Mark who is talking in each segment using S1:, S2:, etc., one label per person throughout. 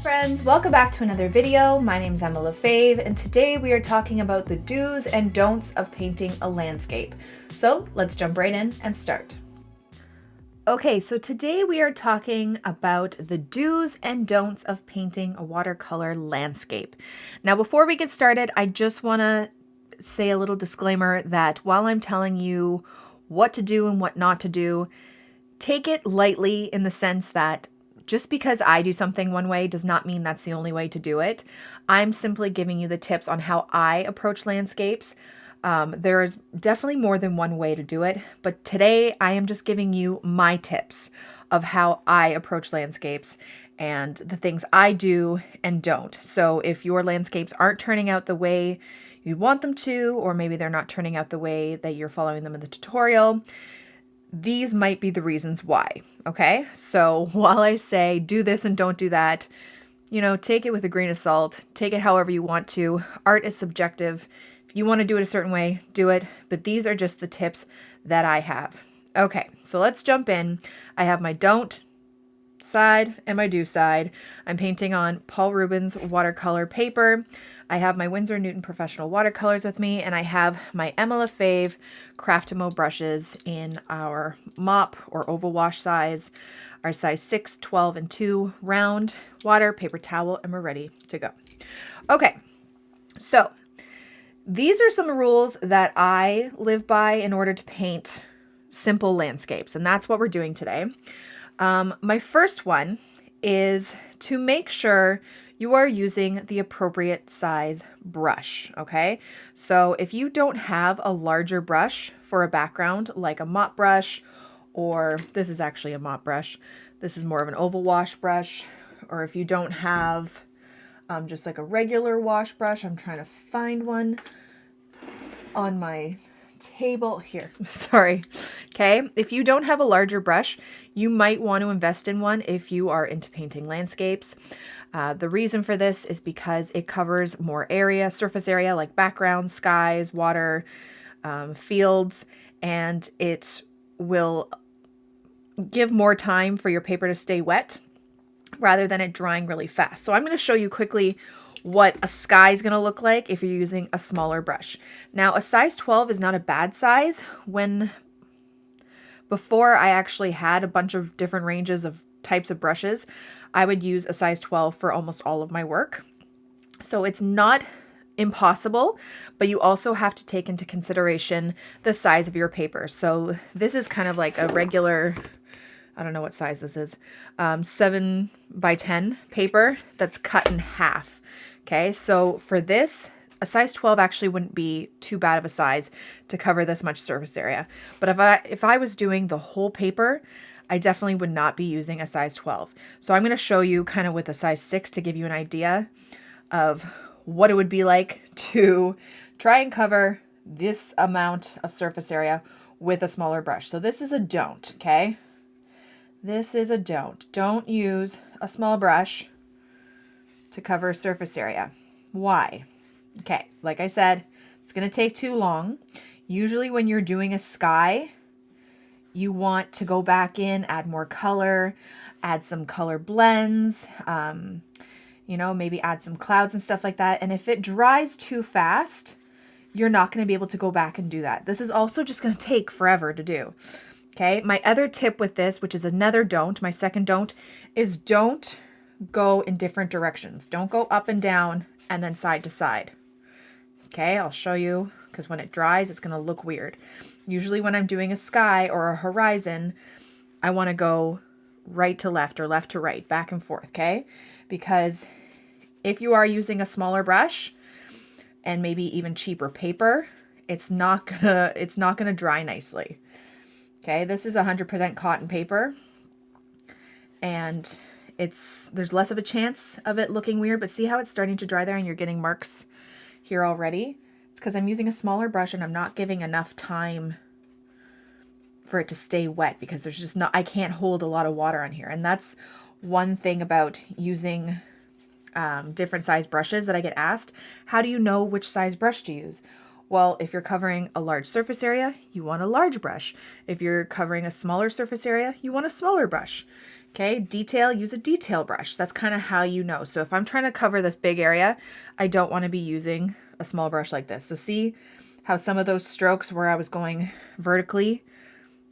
S1: Friends, welcome back to another video. My name is Emma Lefebvre, and today we are talking about the do's and don'ts of painting a landscape. So let's jump right in and start. Okay, so today we are talking about the do's and don'ts of painting a watercolor landscape. Now, before we get started, I just want to say a little disclaimer that while I'm telling you what to do and what not to do, take it lightly in the sense that just because I do something one way does not mean that's the only way to do it. I'm simply giving you the tips on how I approach landscapes. There's definitely more than one way to do it, but today I am just giving you my tips of how I approach landscapes and the things I do and don't. So if your landscapes aren't turning out the way you want them to, or maybe they're not turning out the way that you're following them in the tutorial, these might be the reasons why, okay? So while I say do this and don't do that, take it with a grain of salt. Take it however you want to. Art is subjective. If you want to do it a certain way, do it. But these are just the tips that I have. Okay, so let's jump in. I have my don't side and my do side. I'm painting on Paul Rubens watercolor paper. I have my Winsor Newton Professional Watercolors with me, and I have my Emma Lefebvre Craftimo brushes in our mop or oval wash size, our size 6, 12, and 2 round, water, paper towel, and we're ready to go. Okay, so these are some rules that I live by in order to paint simple landscapes, and that's what we're doing today. My first one is to make sure you are using the appropriate size brush, okay? So if you don't have a larger brush for a background, like a mop brush, or this is actually a mop brush, this is more of an oval wash brush, or if you don't have just like a regular wash brush, I'm trying to find one on my table here. Sorry. Okay. If you don't have a larger brush, you might want to invest in one if you are into painting landscapes. The reason for this is because it covers more area, surface area like backgrounds, skies, water, fields, and it will give more time for your paper to stay wet rather than it drying really fast. So I'm going to show you quickly what a sky is going to look like if you're using a smaller brush. Now, a size 12 is not a bad size. Before I actually had a bunch of different ranges of types of brushes, I would use a size 12 for almost all of my work. So it's not impossible, but you also have to take into consideration the size of your paper. So this is kind of like a regular, I don't know what size this is, 7 by 10 paper that's cut in half. Okay, so for this, a size 12 actually wouldn't be too bad of a size to cover this much surface area. But if I was doing the whole paper, I definitely would not be using a size 12. So I'm going to show you kind of with a size 6 to give you an idea of what it would be like to try and cover this amount of surface area with a smaller brush. So this is a don't, okay? This is a don't. Don't use a small brush to cover surface area. Why? Okay, so like I said, it's going to take too long. Usually when you're doing a sky, you want to go back in, add more color, add some color blends, maybe add some clouds and stuff like that. And if it dries too fast, you're not going to be able to go back and do that. This is also just going to take forever to do. Okay, my other tip with this, which is another don't, my second don't, is don't go in different directions. Don't go up and down and then side to side. Okay, I'll show you, because when it dries, it's going to look weird. Usually when I'm doing a sky or a horizon, I want to go right to left or left to right, back and forth, okay? Because if you are using a smaller brush and maybe even cheaper paper, it's not gonna dry nicely. Okay, this is 100% cotton paper, and there's less of a chance of it looking weird, but see how it's starting to dry there and you're getting marks here already? It's because I'm using a smaller brush and I'm not giving enough time for it to stay wet, because I can't hold a lot of water on here. And that's one thing about using different size brushes that I get asked. How do you know which size brush to use? Well, if you're covering a large surface area, you want a large brush. If you're covering a smaller surface area, you want a smaller brush. Okay, detail, use a detail brush. That's kind of how you know. So if I'm trying to cover this big area, I don't want to be using a small brush like this. So see how some of those strokes where I was going vertically,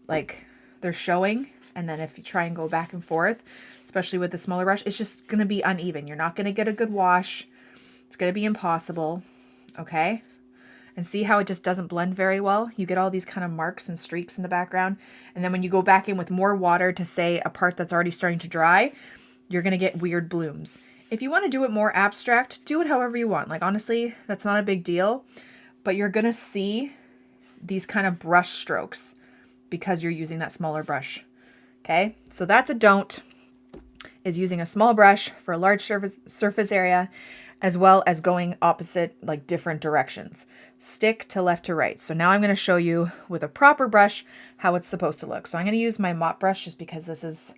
S1: like they're showing. And then if you try and go back and forth, especially with the smaller brush, it's just going to be uneven. You're not going to get a good wash. It's going to be impossible. Okay. And see how it just doesn't blend very well? You get all these kind of marks and streaks in the background. And then when you go back in with more water to say a part that's already starting to dry, you're going to get weird blooms. If you want to do it more abstract, do it however you want. Like honestly, that's not a big deal, but you're going to see these kind of brush strokes because you're using that smaller brush. Okay, so that's a don't, is using a small brush for a large surface area, as well as going opposite, like different directions. Stick to left to right. So now I'm going to show you with a proper brush how it's supposed to look. So I'm going to use my mop brush just because this is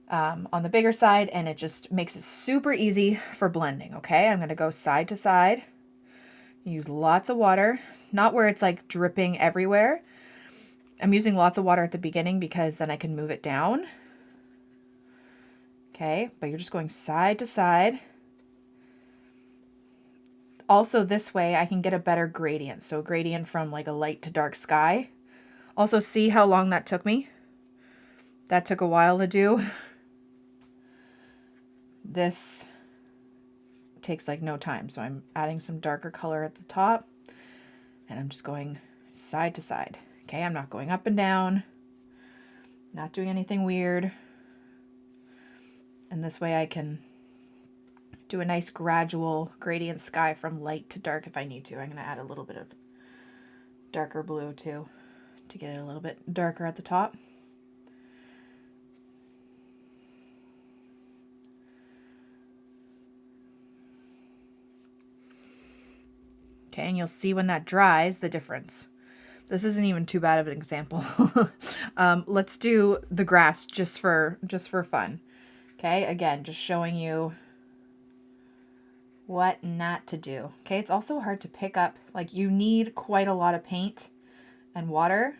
S1: on the bigger side and it just makes it super easy for blending. Okay, I'm going to go side to side. Use lots of water, not where it's like dripping everywhere. I'm using lots of water at the beginning because then I can move it down. Okay, but you're just going side to side. Also this way I can get a better gradient. So gradient from like a light to dark sky. Also see how long that took me? That took a while to do. This takes like no time. So I'm adding some darker color at the top and I'm just going side to side. Okay, I'm not going up and down, not doing anything weird. And this way I can do a nice gradual gradient sky from light to dark if I need to. I'm going to add a little bit of darker blue too to get it a little bit darker at the top. Okay, and you'll see when that dries the difference. This isn't even too bad of an example. Let's do the grass just for fun. Okay, again, just showing you what not to do. Okay, it's also hard to pick up. Like you need quite a lot of paint and water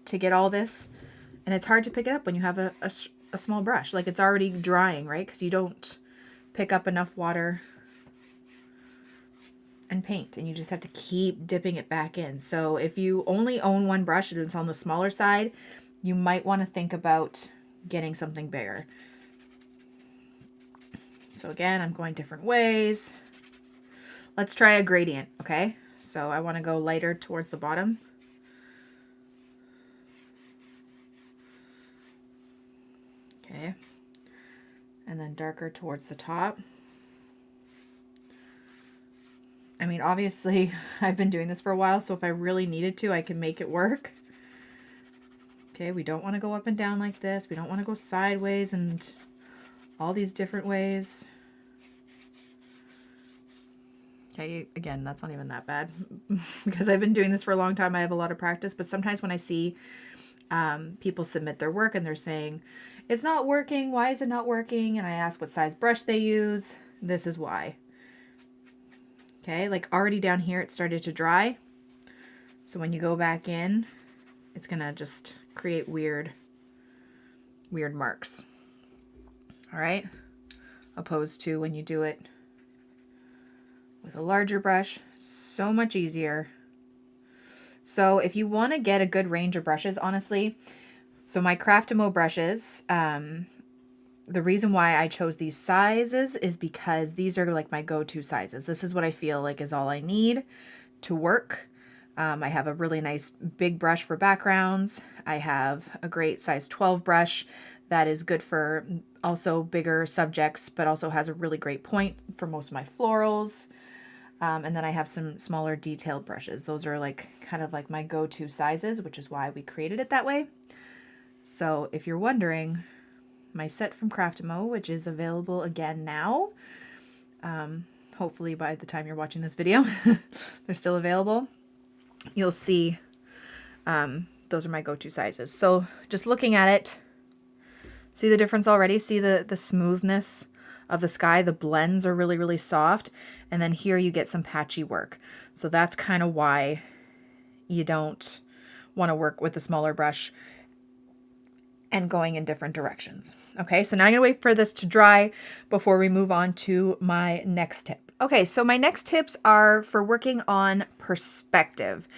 S1: to get all this. And it's hard to pick it up when you have a small brush. Like it's already drying, right? Because you don't pick up enough water and paint, and you just have to keep dipping it back in. So if you only own one brush and it's on the smaller side, you might want to think about getting something bigger. So again, I'm going different ways. Let's try a gradient, okay? So I want to go lighter towards the bottom. Okay. And then darker towards the top. I mean, obviously, I've been doing this for a while, so if I really needed to, I can make it work. Okay, we don't want to go up and down like this. We don't want to go sideways and all these different ways. Okay, again, that's not even that bad because I've been doing this for a long time. I have a lot of practice, but sometimes when I see people submit their work and they're saying, it's not working, why is it not working? And I ask what size brush they use. This is why. Okay, like already down here it started to dry. So when you go back in, it's gonna just create weird marks. All right, opposed to when you do it with a larger brush, so much easier. So if you want to get a good range of brushes, honestly, so my Craftimo brushes, the reason why I chose these sizes is because these are like my go-to sizes. This is what I feel like is all I need to work. I have a really nice big brush for backgrounds. I have a great size 12 brush that is good for also bigger subjects, but also has a really great point for most of my florals. And then I have some smaller detailed brushes. Those are like kind of like my go-to sizes, which is why we created it that way. So if you're wondering, my set from Craftimo, which is available again now, hopefully by the time you're watching this video, they're still available. You'll see those are my go-to sizes. So just looking at it, see the difference already? See the smoothness of the sky? The blends are really, really soft. And then here you get some patchy work. So that's kind of why you don't want to work with a smaller brush. and going in different directions. Okay, so now I'm gonna wait for this to dry before we move on to my next tip. Okay, so my next tips are for working on perspective.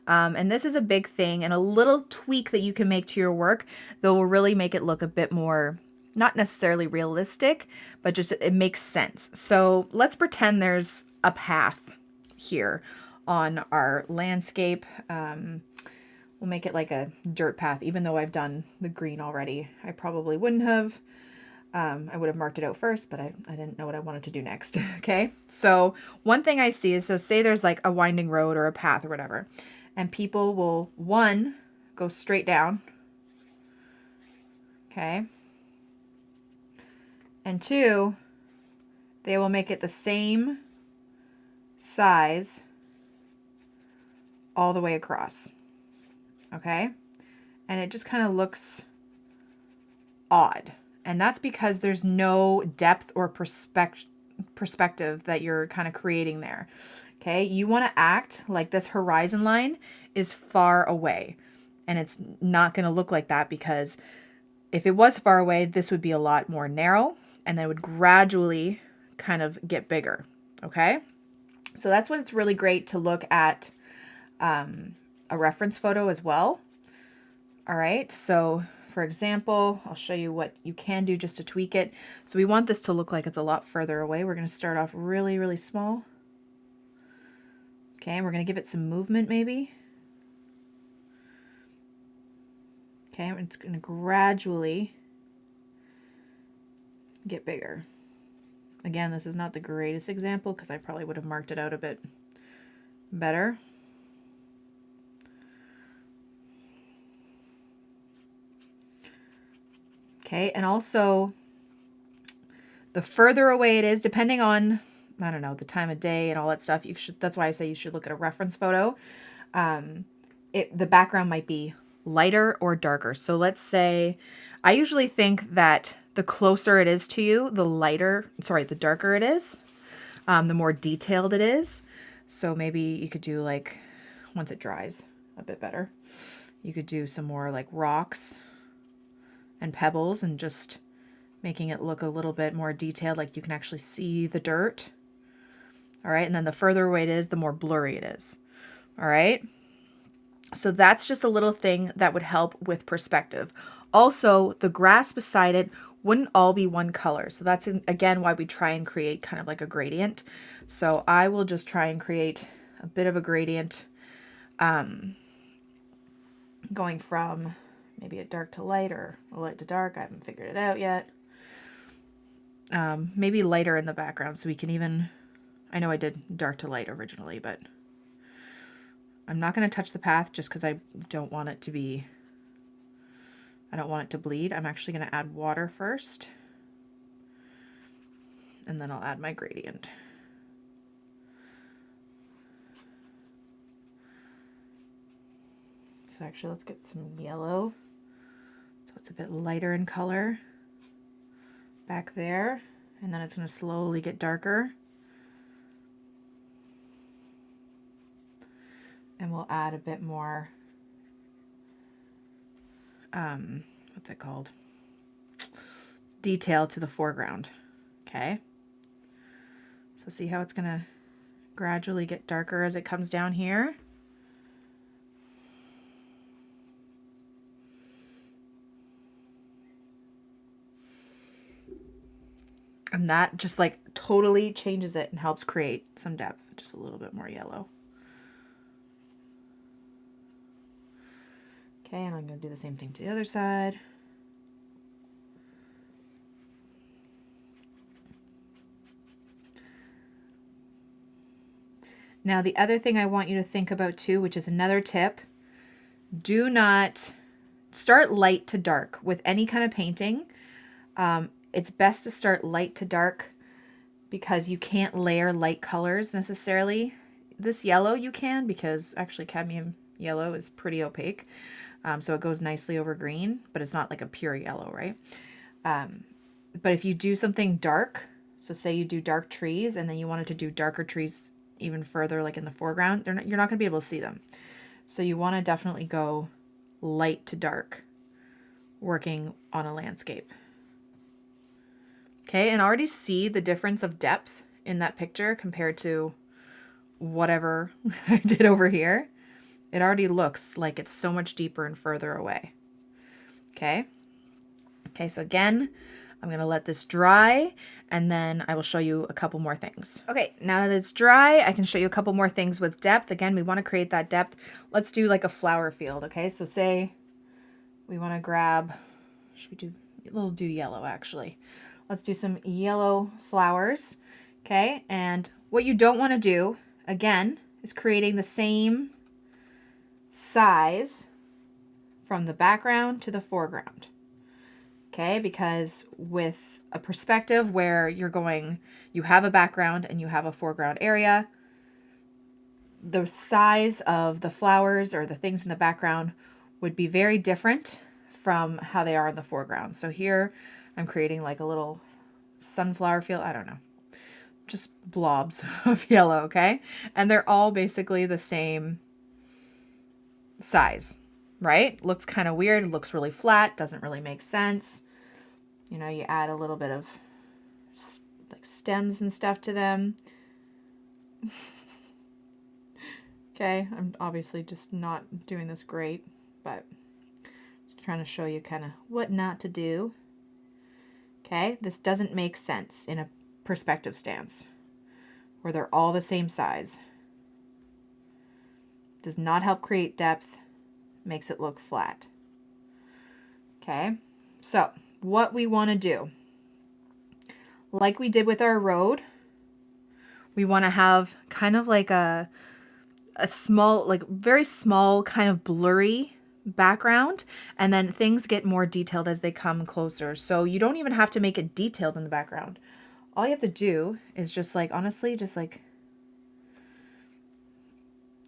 S1: And this is a big thing, and a little tweak that you can make to your work that will really make it look a bit more, not necessarily realistic, but just it makes sense. So let's pretend there's a path here on our landscape. We'll make it like a dirt path, even though I've done the green already. I probably wouldn't have. I would have marked it out first, but I didn't know what I wanted to do next. Okay, so one thing I see is, so say there's like a winding road or a path or whatever, and people will, one, go straight down, okay, and two, they will make it the same size all the way across, okay, and it just kind of looks odd. And that's because there's no depth or perspective that you're kind of creating there. Okay, you want to act like this horizon line is far away, and it's not going to look like that, because if it was far away, this would be a lot more narrow, and then it would gradually kind of get bigger. Okay, so that's when it's really great to look at a reference photo as well. All right, so for example, I'll show you what you can do just to tweak it. So we want this to look like it's a lot further away. We're going to start off really, really small. Okay, and we're going to give it some movement maybe. Okay, and it's going to gradually get bigger. Again, this is not the greatest example because I probably would have marked it out a bit better. Okay, and also the further away it is, depending on, I don't know, the time of day and all that stuff, that's why I say you should look at a reference photo. The background might be lighter or darker. So let's say, I usually think that the closer it is to you, the darker it is, the more detailed it is. So maybe you could do, like, once it dries a bit better, you could do some more like rocks and pebbles and just making it look a little bit more detailed, like you can actually see the dirt. All right, and then the further away it is, the more blurry it is. All right, so that's just a little thing that would help with perspective. Also, the grass beside it wouldn't all be one color. So that's, again, why we try and create kind of like a gradient. So I will just try and create a bit of a gradient, going from maybe a dark to light or a light to dark. I haven't figured it out yet. Maybe lighter in the background, so we can even, I know I did dark to light originally, but I'm not going to touch the path just because I don't want it to be, I don't want it to bleed. I'm actually going to add water first, and then I'll add my gradient. So actually, let's get some yellow. So it's a bit lighter in color back there, and then it's going to slowly get darker. And we'll add a bit more, what's it called? Detail to the foreground. Okay. So see how it's going to gradually get darker as it comes down here. And that just like totally changes it and helps create some depth, just a little bit more yellow. Okay, and I'm going to do the same thing to the other side. Now, the other thing I want you to think about too, which is another tip, do not start light to dark with any kind of painting. It's best to start light to dark because you can't layer light colors necessarily. This yellow you can, because actually cadmium yellow is pretty opaque. So it goes nicely over green, but it's not like a pure yellow, right? But if you do something dark, so say you do dark trees and then you wanted to do darker trees even further, like in the foreground, you're not going to be able to see them. So you want to definitely go light to dark working on a landscape. Okay, and already see the difference of depth in that picture compared to whatever I did over here. It already looks like it's so much deeper and further away. Okay. Okay, so again, I'm going to let this dry and then I will show you a couple more things. Okay, now that it's dry, I can show you a couple more things with depth. Again, we want to create that depth. Let's do like a flower field, okay? So say we want to grab, should we do, we'll do yellow actually. Let's do some yellow flowers, okay? And what you don't want to do, again, is creating the same size from the background to the foreground. Okay, because with a perspective where you're going, you have a background and you have a foreground area, the size of the flowers or the things in the background would be very different from how they are in the foreground. So here I'm creating like a little sunflower field. I don't know, just blobs of yellow, okay? And they're all basically the same size, right? Looks kind of weird, looks really flat, doesn't really make sense. You know, you add a little bit of like stems and stuff to them. Okay, I'm obviously just not doing this great, but just trying to show you kind of what not to do. Okay, this doesn't make sense in a perspective stance where they're all the same size. Does not help create depth, makes it look flat. Okay, so what we want to do, like we did with our road, we want to have kind of like a small, like very small kind of blurry background, and then things get more detailed as they come closer. So you don't even have to make it detailed in the background. All you have to do is just like, honestly, just like,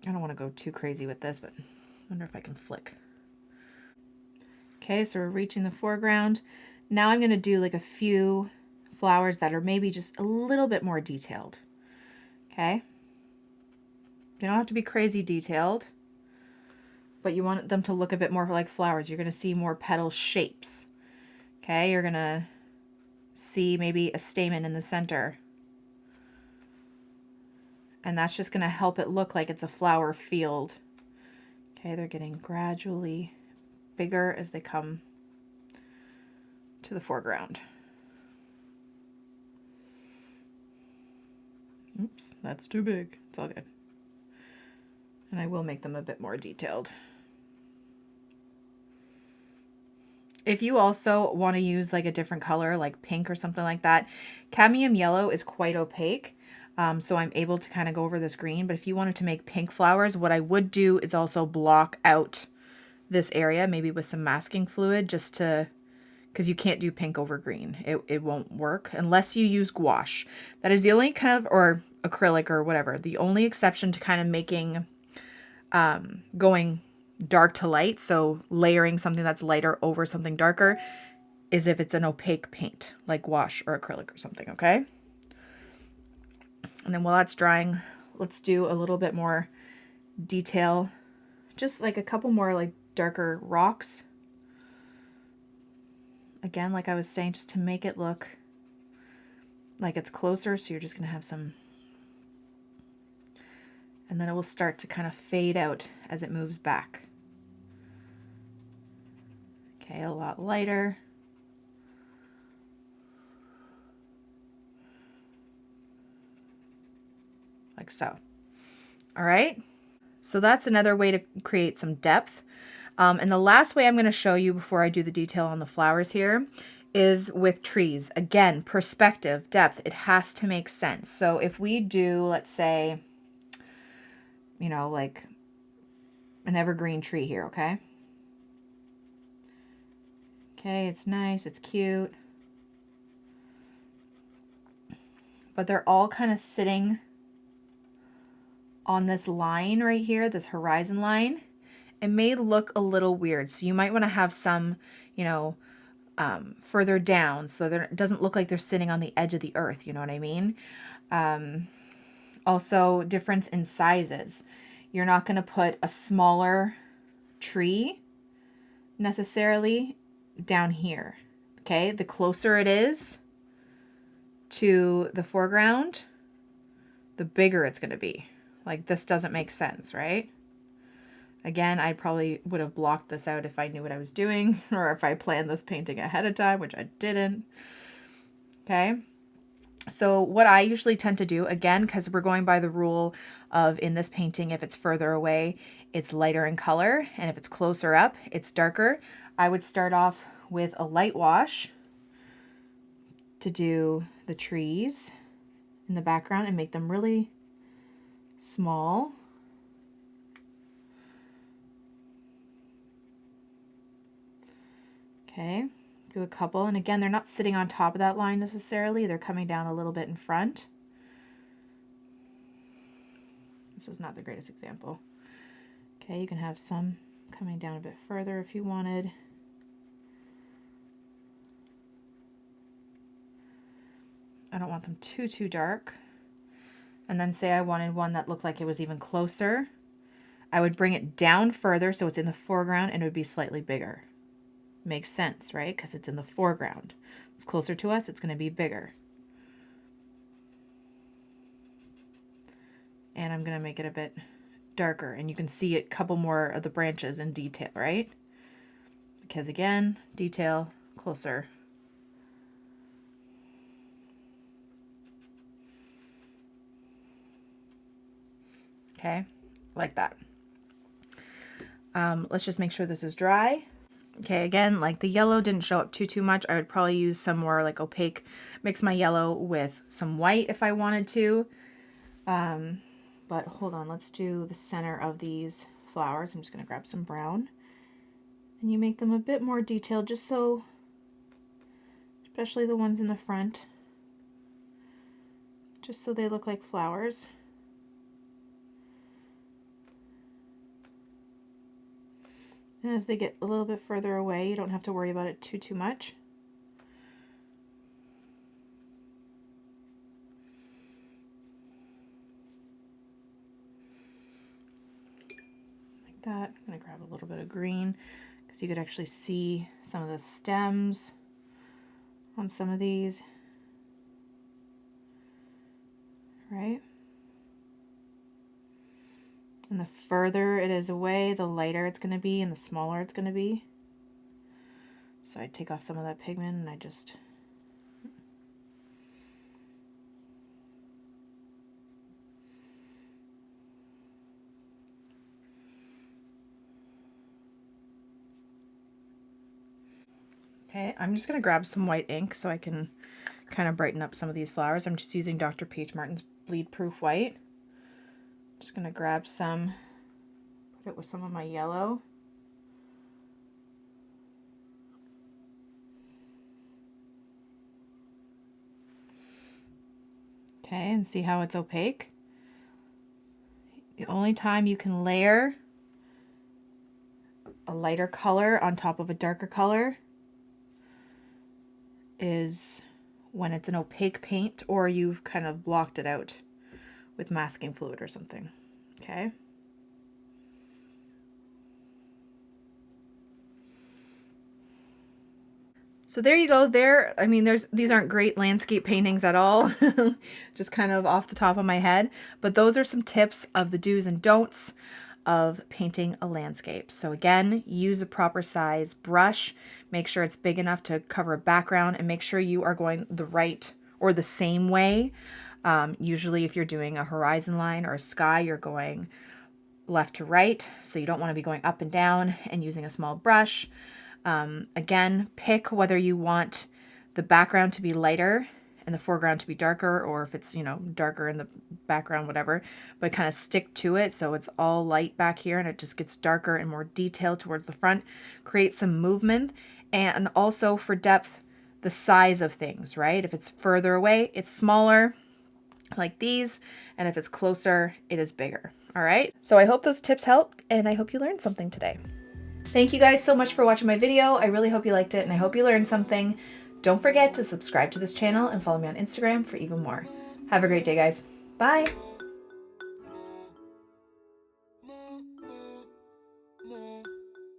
S1: I don't want to go too crazy with this, but I wonder if I can flick. Okay, so we're reaching the foreground. Now I'm going to do like a few flowers that are maybe just a little bit more detailed. Okay. They don't have to be crazy detailed, but you want them to look a bit more like flowers. You're going to see more petal shapes. Okay, you're going to see maybe a stamen in the center. And that's just going to help it look like it's a flower field. Okay, they're getting gradually bigger as they come to the foreground. Oops, that's too big. It's all good. And I will make them a bit more detailed. If you also want to use like a different color, like pink or something like that, cadmium yellow is quite opaque. So I'm able to kind of go over this green. But if you wanted to make pink flowers, what I would do is also block out this area, maybe with some masking fluid, just to, because you can't do pink over green. It won't work unless you use gouache. That is the only kind of, or acrylic or whatever, the only exception to kind of making, going dark to light, so layering something that's lighter over something darker, is if it's an opaque paint, like gouache or acrylic or something, okay? And then while that's drying, let's do a little bit more detail, just like a couple more like darker rocks. Again, like I was saying, just to make it look like it's closer, so you're just going to have some, and then it will start to kind of fade out as it moves back. Okay, a lot lighter. Like so. All right, so that's another way to create some depth. And the last way I'm going to show you before I do the detail on the flowers here is with trees. Again, perspective, depth, it has to make sense. So if we do, let's say, you know, like an evergreen tree here, okay? Okay, it's nice, it's cute. But they're all kind of sitting on this line right here, this horizon line. It may look a little weird, so you might want to have some, you know, further down, so that it doesn't look like they're sitting on the edge of the earth, you know what I mean? Also, difference in sizes. You're not going to put a smaller tree necessarily down here. Okay, the closer it is to the foreground, the bigger it's going to be. Like, this doesn't make sense, right? Again, I probably would have blocked this out if I knew what I was doing, or if I planned this painting ahead of time, which I didn't. Okay, so what I usually tend to do, again, because we're going by the rule of in this painting, if it's further away, it's lighter in color, and if it's closer up, it's darker. I would start off with a light wash to do the trees in the background and make them really small. Okay, do a couple, and again, they're not sitting on top of that line necessarily, they're coming down a little bit in front. This is not the greatest example. Okay, you can have some coming down a bit further if you wanted. I don't want them too dark. And then say I wanted one that looked like it was even closer. I would bring it down further so it's in the foreground and it would be slightly bigger. Makes sense, right? Because it's in the foreground. It's closer to us, it's going to be bigger. And I'm going to make it a bit darker, and you can see a couple more of the branches in detail, right? Because again, detail, closer. Okay, like that. Let's just make sure this is dry. Okay, again, like the yellow didn't show up too much. I would probably use some more like opaque, mix my yellow with some white if I wanted to. But hold on, let's do the center of these flowers. I'm just going to grab some brown. And you make them a bit more detailed, just so, especially the ones in the front, just so they look like flowers. And as they get a little bit further away, you don't have to worry about it too much. Like that. I'm going to grab a little bit of green because you could actually see some of the stems on some of these. Right? And the further it is away, the lighter it's going to be and the smaller it's going to be. So I take off some of that pigment and I just... Okay, I'm just going to grab some white ink so I can kind of brighten up some of these flowers. I'm just using Dr. Peach Martin's Bleed Proof White. Just going to grab some, put it with some of my yellow. Okay, and see how it's opaque? The only time you can layer a lighter color on top of a darker color is when it's an opaque paint or you've kind of blocked it out with masking fluid or something. Okay. So there you go. There, I mean, these aren't great landscape paintings at all, just kind of off the top of my head, but those are some tips of the do's and don'ts of painting a landscape. So again, use a proper size brush, make sure it's big enough to cover a background, and make sure you are going the right or the same way. Usually if you're doing a horizon line or a sky, you're going left to right, so you don't want to be going up and down and using a small brush. Again, pick whether you want the background to be lighter and the foreground to be darker, or if it's, you know, darker in the background, whatever, but kind of stick to it so it's all light back here and it just gets darker and more detailed towards the front. Create some movement, and also for depth, the size of things, right? If it's further away, it's smaller, like these, and if it's closer, it is bigger. All right, so I hope those tips helped, and I hope you learned something today. Thank you guys so much for watching my video. I really hope you liked it, and I hope you learned something. Don't forget to subscribe to this channel and follow me on Instagram for even more. Have a great day, guys. Bye.